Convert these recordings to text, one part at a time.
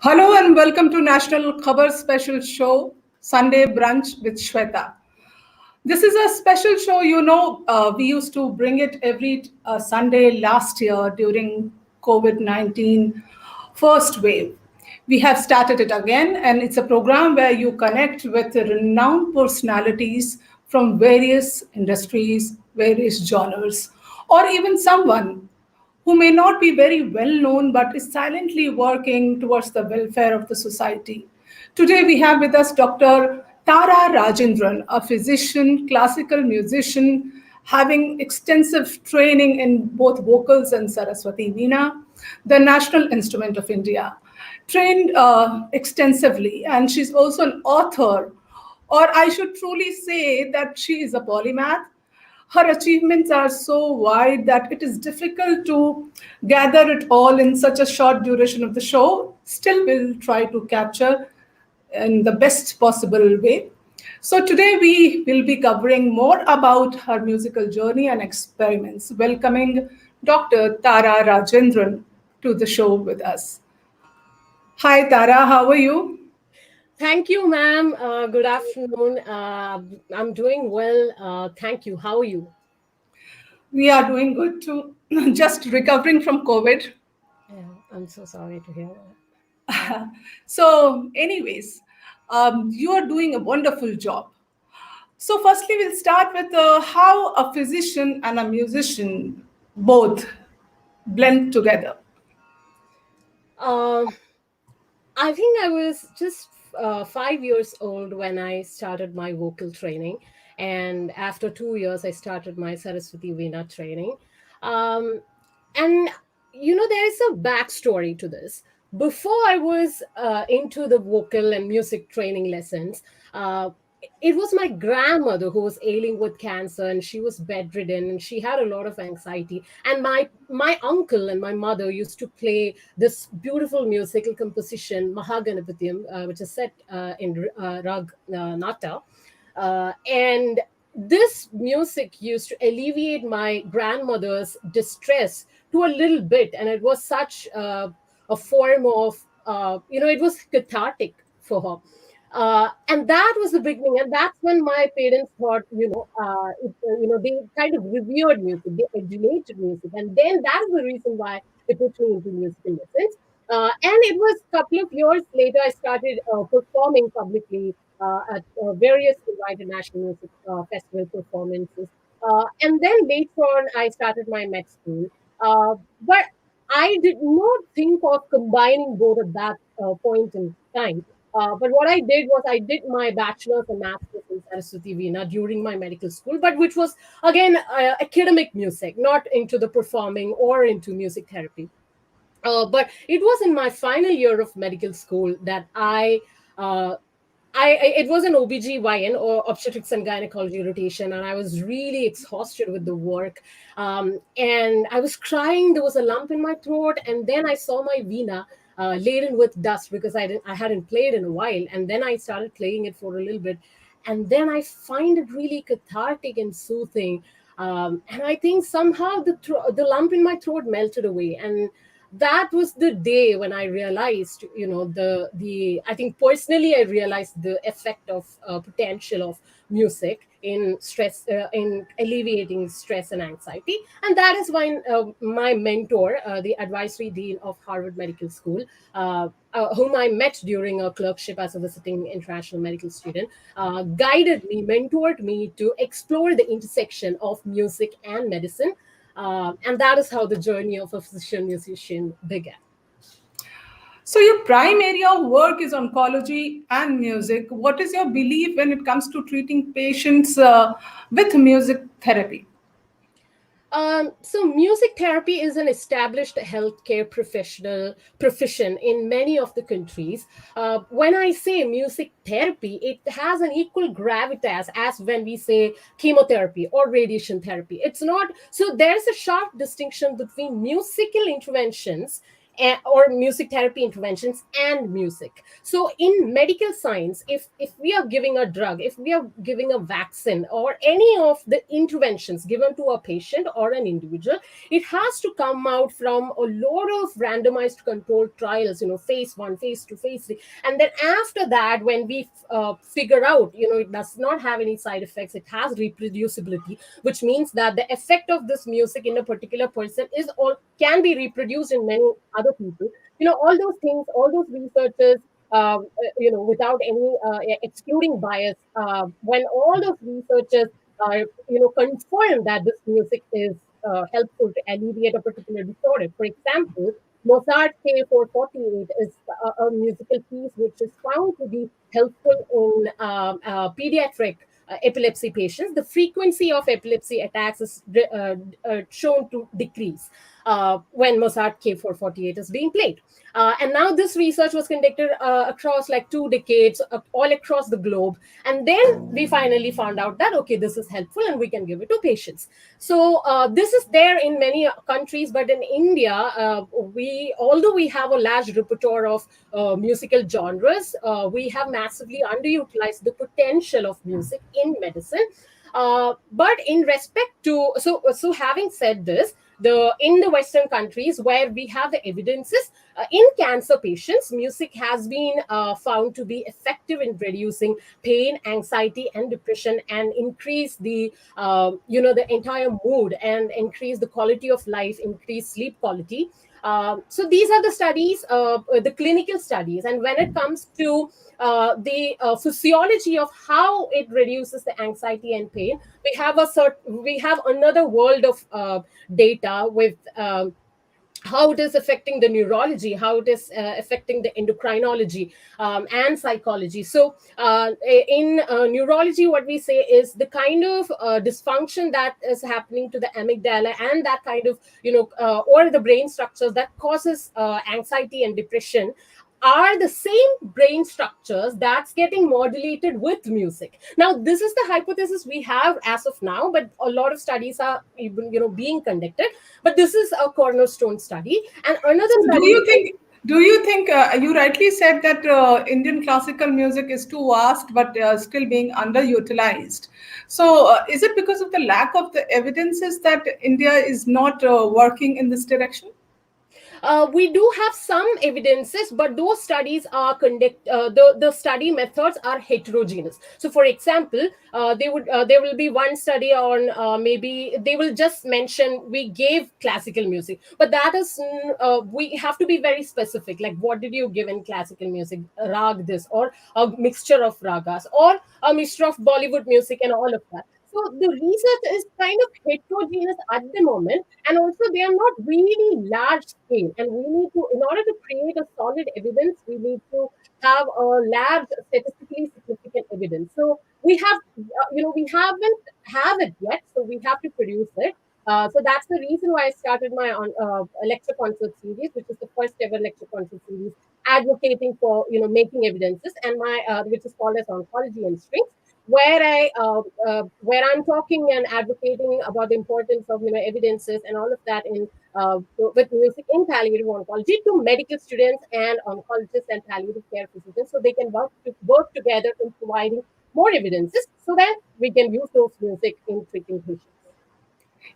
Hello and welcome to National Khabar Special Show, Sunday Brunch with Shweta. This is a special show, we used to bring it every Sunday last year during COVID-19 first wave. We have started it again, and it's a program where you connect with renowned personalities from various industries, various genres, or even someone who may not be very well known but is silently working towards the welfare of the society. Today we have with us Dr. Tara Rajendran, a physician, classical musician, having extensive training in both vocals and Saraswati Veena, the national instrument of India. Trained extensively, and she's also an author, or I should truly say that she is a polymath. Her achievements are so wide that it is difficult to gather it all in such a short duration of the show. Still, we'll try to capture in the best possible way. So, today we will be covering more about her musical journey and experiments, welcoming Dr. Tara Rajendran to the show with us. Hi, Tara, how are you? Thank you, ma'am. Good afternoon. I'm doing well. Thank you. How are you? We are doing good too, just recovering from COVID. Yeah, I'm so sorry to hear that. So, anyways, you are doing a wonderful job. So, firstly, we'll start with how a physician and a musician both blend together. Um, I think I was just 5 years old when I started my vocal training. And after 2 years, I started my Saraswati Veena training. Um, and, there is a backstory to this. Before I was into the vocal and music training lessons, uh, it was my grandmother who was ailing with cancer, and she was bedridden, and she had a lot of anxiety. And my uncle and my mother used to play this beautiful musical composition, Mahaganapatiyam, which is set in Rag Nata. And this music used to alleviate my grandmother's distress to a little bit. And it was such a form of, it was cathartic for her. And that was the beginning, and that's when my parents thought, they kind of revered music, they adulated music, and then that's the reason why they put me into musical lessons. And it was a couple of years later I started performing publicly at various international music festival performances. And then later on, I started my med school. But I did not think of combining both at that point in time. But what I did was I did my bachelor's and master's in Saraswati Veena during my medical school, but which was again academic music, not into the performing or into music therapy. But it was in my final year of medical school that uh, it was an OBGYN or obstetrics and gynecology rotation, and I was really exhausted with the work. And I was crying. There was a lump in my throat, and then I saw my Veena laden with dust because I hadn't played in a while. And then I started playing it for a little bit, and then I find it really cathartic and soothing. And I think somehow the lump in my throat melted away, and that was the day when I realized, the I think personally I realized the effect of potential of music in stress, in alleviating stress and anxiety. And that is why my mentor, the advisory dean of Harvard Medical School, whom I met during a clerkship as a visiting international medical student, guided me, mentored me to explore the intersection of music and medicine. And that is how the journey of a physician musician began. So, your prime area of work is oncology and music. What is your belief when it comes to treating patients with music therapy? So music therapy is an established healthcare professional profession in many of the countries. When I say music therapy, it has an equal gravitas as when we say chemotherapy or radiation therapy. It's not so. There's a sharp distinction between musical interventions or music therapy interventions and music. So in medical science, if we are giving a drug, if we are giving a vaccine, or any of the interventions given to a patient or an individual, it has to come out from a lot of randomized controlled trials, phase 1, phase 2, phase 3. And then after that, when we figure out, it does not have any side effects, it has reproducibility, which means that the effect of this music in a particular person is all can be reproduced in many other people. All those things, all those researchers, without any excluding bias, when all those researchers confirm that this music is helpful to alleviate a particular disorder. For example, Mozart K448 is a musical piece which is found to be helpful in pediatric epilepsy patients. The frequency of epilepsy attacks is shown to decrease when Mozart K448 is being played. And now this research was conducted across like 2 decades, all across the globe. And then we finally found out that, okay, this is helpful and we can give it to patients. So this is there in many countries, but in India, although we have a large repertoire of musical genres, we have massively underutilized the potential of music in medicine. But in respect to, so having said this, in the Western countries where we have the evidences, in cancer patients, music has been found to be effective in reducing pain, anxiety, and depression, and increase the entire mood, and increase the quality of life, increase sleep quality. So these are the studies, the clinical studies. And when it comes to the physiology of how it reduces the anxiety and pain, we have another world of data with how it is affecting the neurology, how it is affecting the endocrinology, and psychology. So, in neurology, what we say is the kind of dysfunction that is happening to the amygdala, and that kind of, or the brain structures that causes anxiety and depression, are the same brain structures that's getting modulated with music. Now, this is the hypothesis we have as of now, but a lot of studies are even, being conducted. But this is a cornerstone study. And another So study. do you think you rightly said that Indian classical music is too vast but still being underutilized? So is it because of the lack of the evidences that India is not working in this direction? We do have some evidences, but those studies are the study methods are heterogeneous. So for example, there will be one study on, maybe they will just mention we gave classical music, but that is, we have to be very specific, like what did you give in classical music, rag this, or a mixture of ragas, or a mixture of Bollywood music, and all of that. So the research is kind of heterogeneous at the moment, and also they are not really large scale. And we need to, in order to create a solid evidence, we need to have a lab statistically significant evidence. So we haven't have it yet, so we have to produce it. So that's the reason why I started my lecture concert series, which is the first ever lecture concert series advocating for, making evidences, and my which is called as Oncology and Strings, where I'm talking and advocating about the importance of, evidences and all of that in with music in palliative oncology to medical students and oncologists and palliative care physicians, so they can work together in providing more evidences, so that we can use those music in treating patients.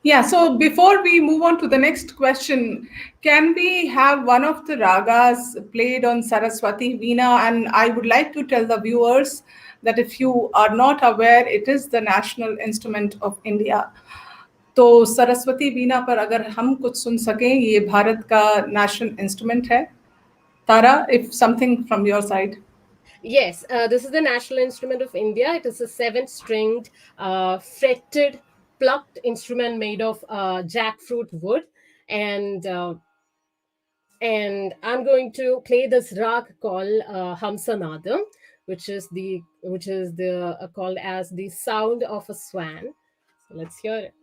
Yeah, so before we move on to the next question, can we have one of the ragas played on Saraswati Veena? And I would like to tell the viewers that if you are not aware, it is the national instrument of India. तो सरस्वती वीणा पर अगर हम कुछ सुन सकें, ये भारत का national instrument है. Tara, if something from your side. Yes, this is the national instrument of India. It is a seven-stringed, fretted, plucked instrument made of jackfruit wood, and I'm going to play this rag called Hamsanadam, which is the called as the sound of a swan. So let's hear it.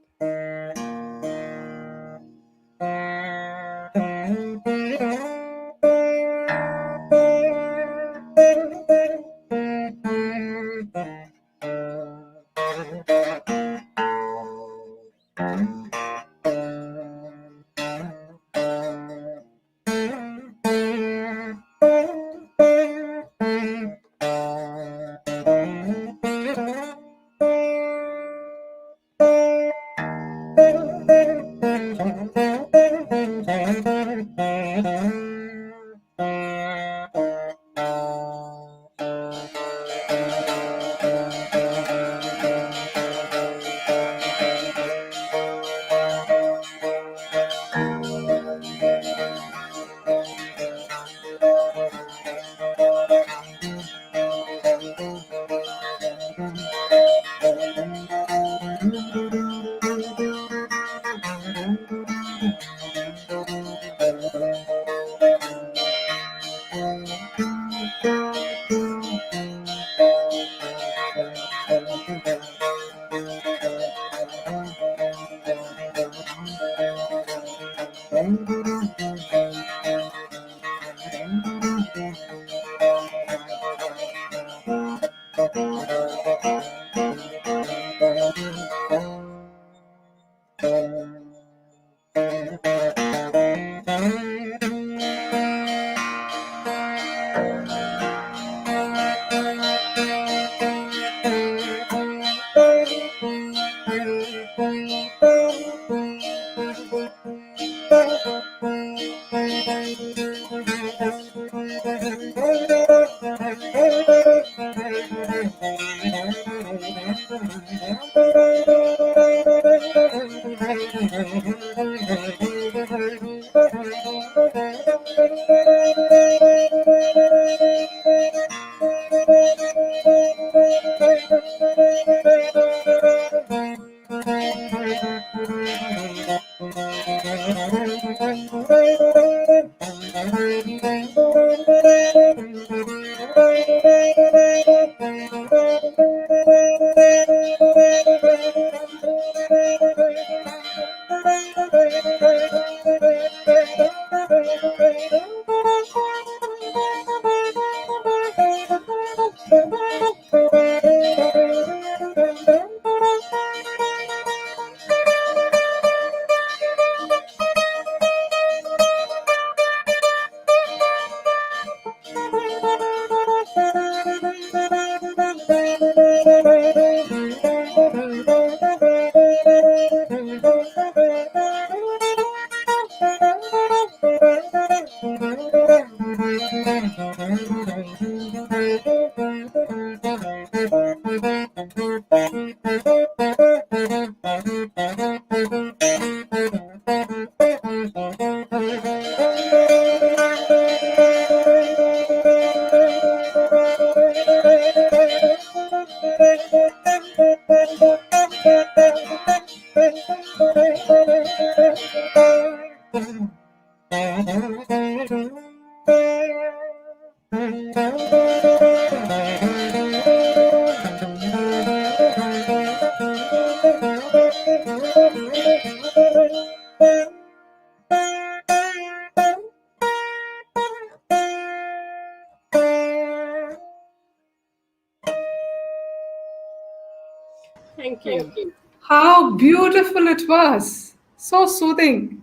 Thank you. How beautiful it was. So soothing.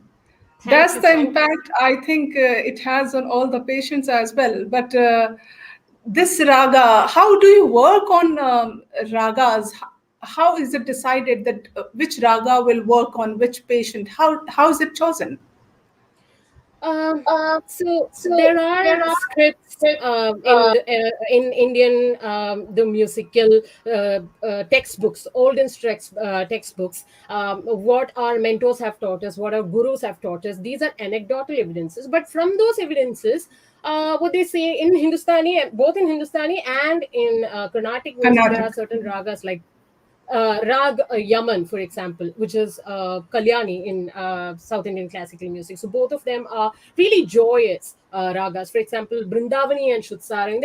Thank That's you the so much. impact I think it has on all the patients as well. But this raga, how do you work on ragas? How is it decided that which raga will work on which patient? How is it chosen? Um, so there are scripts in Indian the musical textbooks, olden textbooks. What our mentors have taught us, what our gurus have taught us. These are anecdotal evidences, but from those evidences, what they say in Hindustani, both in Hindustani and in Carnatic music, there are Carnatic. certain ragas like Rag Yaman, for example, which is Kalyani in South Indian classical music. So both of them are really joyous ragas. For example, Brindavani and Shutsarang,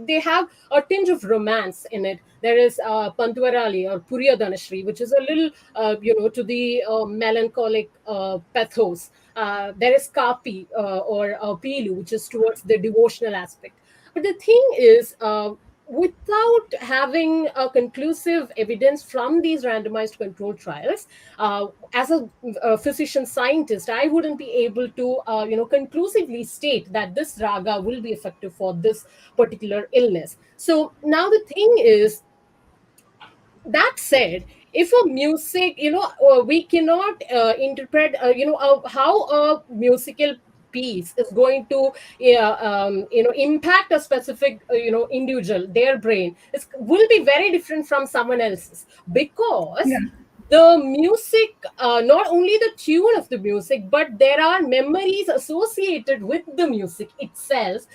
they have a tinge of romance in it. There is Pantwarali or Puriya Dhanashri, which is a little, to the melancholic pathos. There is Kapi or Pilu, which is towards the devotional aspect. But the thing is, without having a conclusive evidence from these randomized control trials, as a physician scientist, I wouldn't be able to, conclusively state that this raga will be effective for this particular illness. So now the thing is, that said, if a music, we cannot interpret, how a musical piece is going to impact a specific individual, their brain will be very different from someone else's, Yeah. because the music, not only the tune of the music, but there are memories associated with the music itself,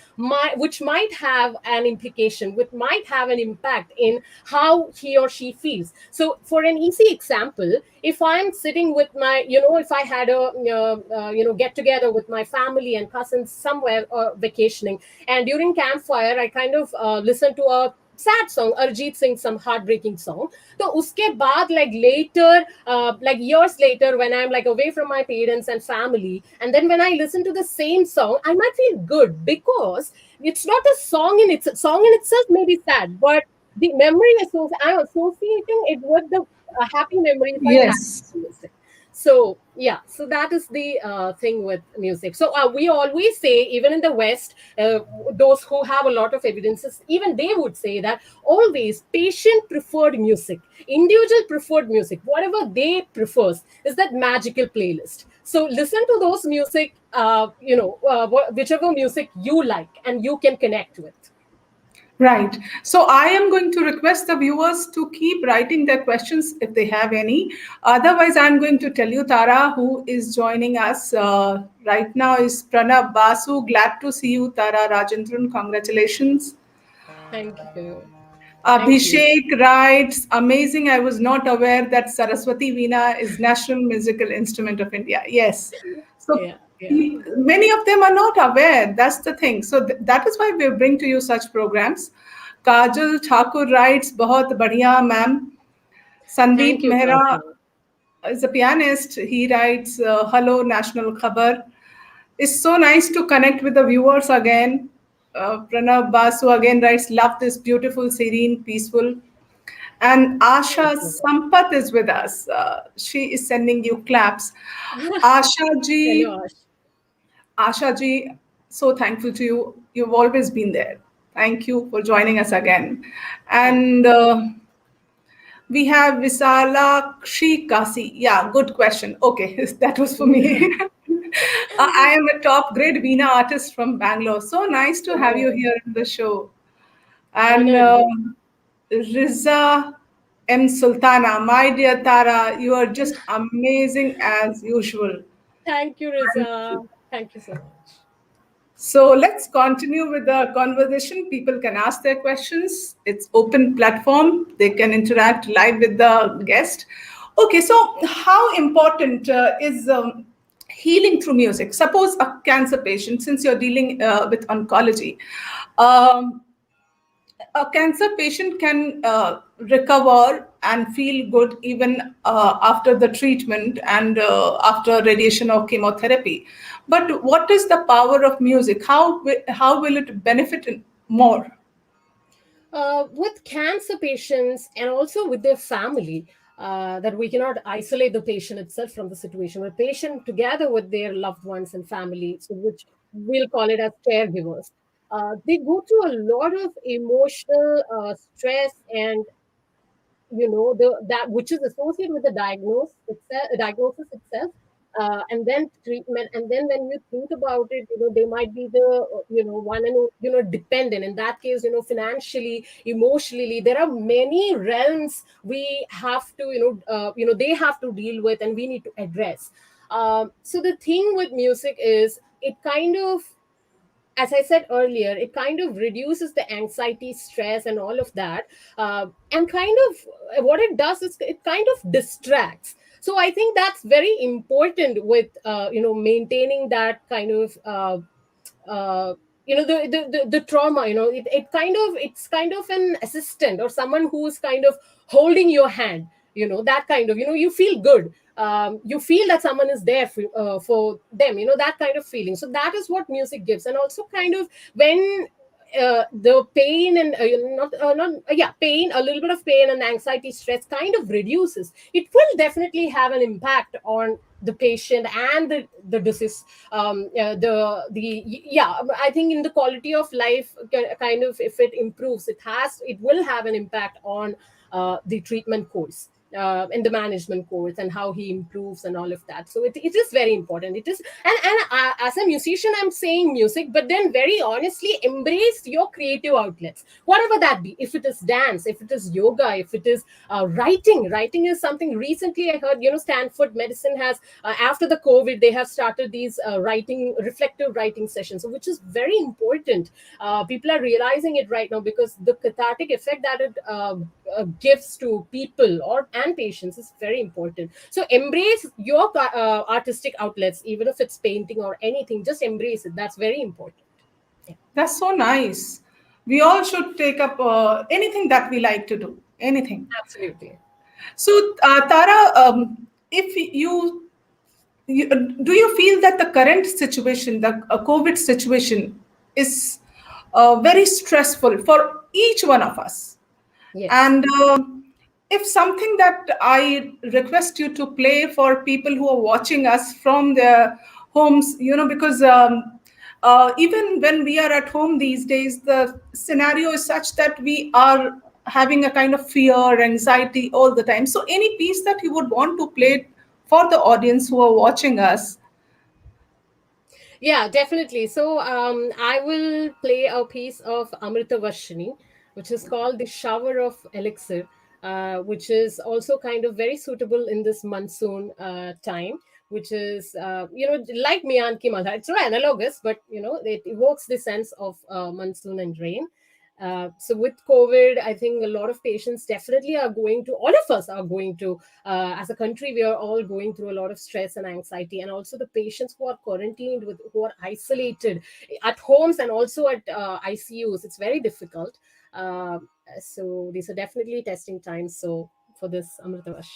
which might have an implication, which might have an impact in how he or she feels. So, for an easy example, if I'm sitting with if I had a get together with my family and cousins somewhere vacationing, and during campfire, I kind of listen to a sad song, Arjit Singh, some heartbreaking song. So uske baad, like later, like years later, when I'm like away from my parents and family, and then when I listen to the same song, I might feel good, because it's not a song in its song in itself may be sad, but the memory I'm associating it with the happy memories I had Yes. with music. So yeah, so that is the thing with music. So we always say, even in the West, those who have a lot of evidences, even they would say that always patient preferred music, individual preferred music, whatever they prefers is that magical playlist. So listen to those music, whichever music you like and you can connect with. Right. So I am going to request the viewers to keep writing their questions if they have any. Otherwise, I'm going to tell you, Tara, who is joining us right now is Pranab Basu. Glad to see you, Tara Rajendran. Congratulations. Thank you. Thank you. Abhishek writes, amazing. I was not aware that Saraswati Veena is national musical instrument of India. Yes. So Yeah, yeah. many of them are not aware. That's the thing. So that is why we bring to you such programs. Kajal Thakur writes, बहुत बढ़िया, ma'am. Thank Sandeep you, Mehra Kajal. is a pianist. He writes, hello, National Khabar. It's so nice to connect with the viewers again. Pranav Basu again writes, love this beautiful, serene, peaceful. And Thank Asha you. Sampath is with us. She is sending you claps. Asha ji, Hello, Ash. Asha ji, so thankful to you. You've always been there. Thank you for joining us again. Thank And we have Visalakshi Kasi. Yeah, good question. Okay, that was for me. you. I am a top grade Veena artist from Bangalore. So nice to have you Oh, here on the show. And honored. Riza M. Sultana, my dear Tara, you are just amazing as usual. Thank you, Riza. Thank you so much. So let's continue with the conversation. People can ask their questions. It's open platform. They can interact live with the guest. Okay, so how important is healing through music? Suppose a cancer patient, since you're dealing with oncology, um, a cancer patient can recover and feel good even after the treatment and after radiation or chemotherapy. But what is the power of music? How will it benefit more? With cancer patients and also with their family, that we cannot isolate the patient itself from the situation. The patient, together with their loved ones and family, so which we'll call it as caregivers, they go through a lot of emotional stress, and the that which is associated with the diagnosis itself, and then treatment. And then when you think about it, they might be the one and dependent. In that case, financially, emotionally, there are many realms we have to they have to deal with, and we need to address. So the thing with music is, it kind of, as I said earlier, it kind of reduces the anxiety, stress, and all of that. And kind of what it does is it kind of distracts. So I think that's very important with maintaining that kind of the trauma. It's kind of an assistant, or someone who's kind of holding your hand. That kind of, you feel good. You feel that someone is there for them, that kind of feeling. So that is what music gives. And also kind of when the pain and not yeah, pain, a little bit of pain and anxiety, stress kind of reduces, it will definitely have an impact on the patient and the disease. Yeah, I think in the quality of life, kind of, if it improves, it will have an impact on the treatment course. in the management course, and how he improves and all of that. So it is very important. It is, and as a musician, I'm saying music, but then very honestly, embrace your creative outlets, whatever that be. If it is dance, if it is yoga, if it is writing is something. Recently I heard, Stanford Medicine has, after the COVID, they have started these reflective writing sessions, so which is very important. People are realizing it right now, because the cathartic effect that it gives to people or and patients is very important. So embrace your artistic outlets, even if it's painting or anything. Just embrace it. That's very important. Yeah, That's so nice. We all should take up anything that we like to do, anything. absolutely. So, Tara, if you, do you feel that the current situation, the COVID situation, is very stressful for each one of us? Yes. And if something that I request you to play for people who are watching us from their homes, because even when we are at home these days, the scenario is such that we are having a kind of fear, anxiety all the time. So, any piece that you would want to play for the audience who are watching us? Yeah, definitely. So I will play a piece of Amrita Vashini, which is called The Shower of Elixir, which is also kind of very suitable in this monsoon time, which is, like Miyan Ki Malhar. It's not analogous, but, it evokes the sense of monsoon and rain. So with COVID, I think a lot of patients definitely are going to, all of us are going to, as a country, we are all going through a lot of stress and anxiety. And also the patients who are quarantined, who are isolated at homes and also at ICUs, it's very difficult. So these are definitely testing times. So for this, Amritavash.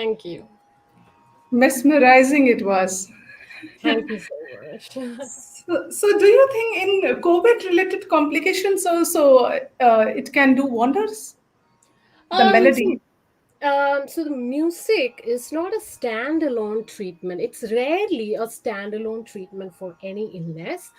Thank you. Mesmerizing it was. Thank you so much. So do you think in COVID-related complications also it can do wonders? The Um, melody. so, so the music is not a standalone treatment. It's rarely a standalone treatment for any illness.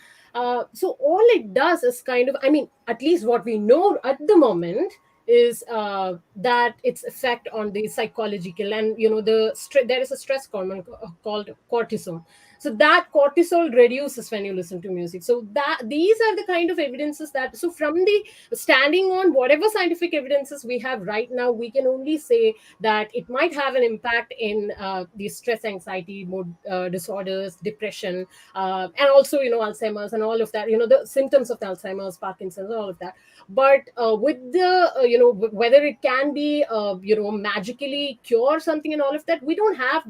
So all it does is kind of, I mean, at least what we know at the moment is that its effect on the psychological and there is a stress hormone called cortisol. So that cortisol reduces when you listen to music. So that these are the kind of evidences that, so from the standing on whatever scientific evidences we have right now, we can only say that it might have an impact in the stress, anxiety, mood disorders, depression, and also Alzheimer's and all of that. The symptoms of Alzheimer's, Parkinson's, all of that. But with the whether it can be magically cure something and all of that, we don't have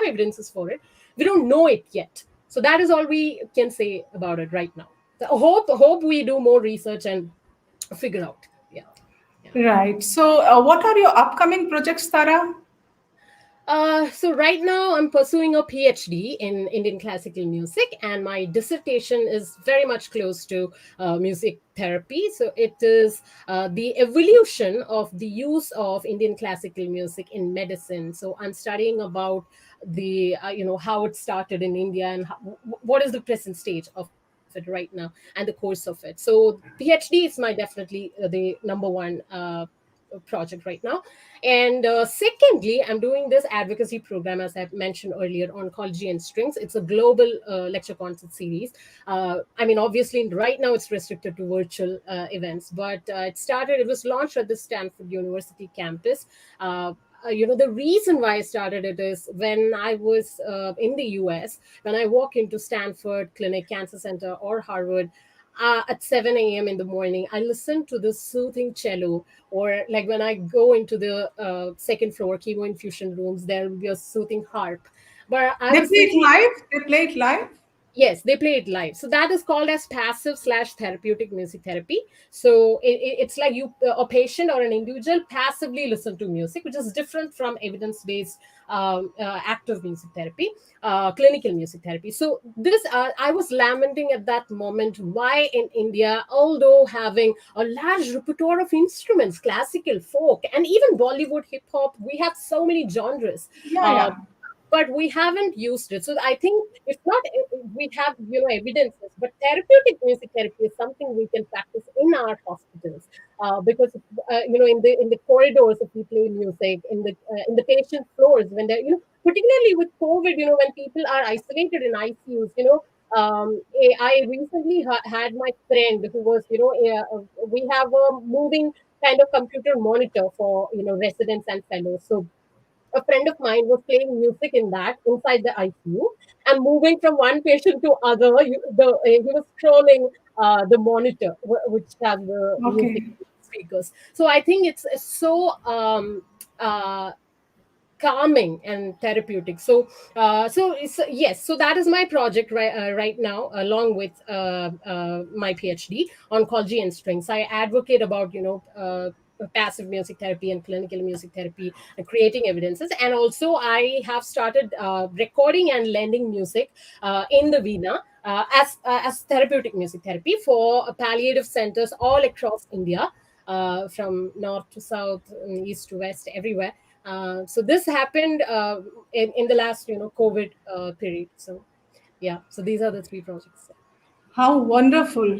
evidences for it. We don't know it yet. So that is all we can say about it right now. So hope we do more research and figure out. Yeah. Yeah. Right. So what are your upcoming projects, Tara? So right now I'm pursuing a PhD in Indian classical music, and my dissertation is very much close to music therapy. So it is the evolution of the use of Indian classical music in medicine. So I'm studying about the how it started in India and what is the present stage of it right now and the course of it. So PhD is my definitely the number one project right now. And secondly, I'm doing this advocacy program, as I mentioned earlier, Oncology and Strings. It's a global lecture concert series. I mean, obviously, right now it's restricted to virtual events, but it was launched at the Stanford University campus. The reason why I started it is when I was in the US, when I walk into Stanford Clinic, Cancer Center, or Harvard, at 7 a.m. in the morning, I listen to the soothing cello, or like when I go into the second floor chemo infusion rooms, there will be a soothing harp. But I They was play it thinking, live. They play it live. yes, they play it live. So that is called as passive slash therapeutic music therapy. So it's like a patient or an individual passively listen to music, which is different from evidence based active music therapy, clinical music therapy. So this, I was lamenting at that moment why in India, although having a large repertoire of instruments, classical, folk, and even Bollywood, hip hop, we have so many genres. Yeah, Uh, yeah. but we haven't used it. So I think if not, we have evidences. But therapeutic music therapy is something we can practice in our hospitals, because in the corridors, if we play music in the patient floors when they're particularly with COVID, when people are isolated in ICUs, I recently had my friend who was we have a moving kind of computer monitor for residents and fellows. So a friend of mine was playing music in that inside the ICU and moving from one patient to other. He was scrolling the monitor, which has the music Okay. speakers. So I think it's so uh, calming and therapeutic. Yes, so that is my project right now, along with my PhD, Oncology and Strings. I advocate about passive music therapy and clinical music therapy, creating evidences. And also I have started recording and lending music in the Veena, as therapeutic music therapy for palliative centers all across India, from north to south, east to west, everywhere. So this happened in the last COVID period. So yeah, so these are the three projects. How wonderful.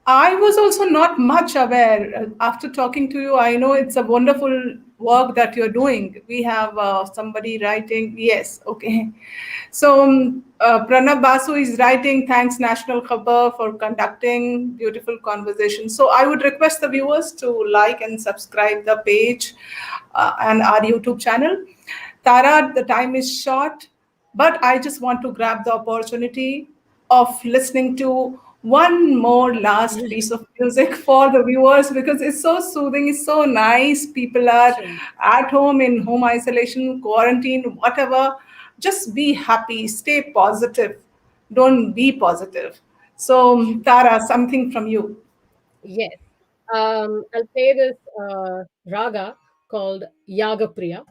I was also not much aware. After talking to you, I know it's a wonderful work that you're doing. We have somebody writing. Yes, okay. So Pranab Basu is writing, thanks National Khabar for conducting beautiful conversation. So I would request the viewers to like and subscribe the page and our YouTube channel. Tara, the time is short, but I just want to grab the opportunity of listening to one more last piece of music for the viewers because it's so soothing, it's so nice. People are Sure. at home in home isolation, quarantine, whatever. Just be happy, stay positive, don't be positive. So, Tara, something from you. Yes. I'll play this raga called Yaga Priya.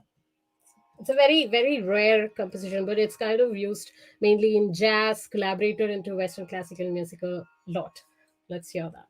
It's a very, very rare composition, but it's kind of used mainly in jazz, collaborated into Western classical music a lot. Let's hear that.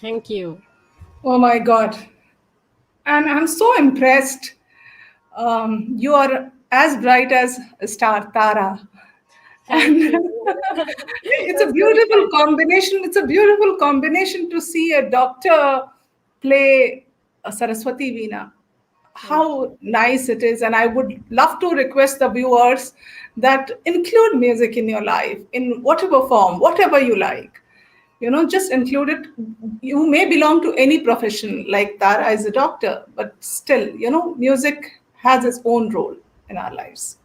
Thank you. Oh my God. And I'm so impressed. You are as bright as a star, Tara. Thank And you. it's a That's very beautiful kind. combination. It's a beautiful combination to see a doctor play a Saraswati Veena. Thank How you. nice it is. And I would love to request the viewers that include music in your life in whatever form, whatever you like. Just include it. You may belong to any profession, like Tara is a doctor, but still, music has its own role in our lives.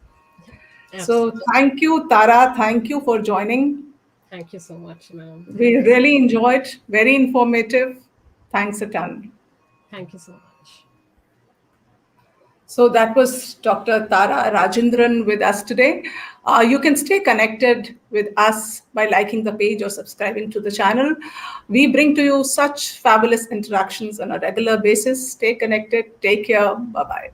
So Absolutely. thank you, Tara. Thank you for joining. Thank you so much, ma'am. We Thank you. really enjoyed. Very informative. Thanks a ton. Thank you so much. So that was Dr. Tara Rajendran with us today. You can stay connected with us by liking the page or subscribing to the channel. We bring to you such fabulous interactions on a regular basis. Stay connected. Take care. Bye bye.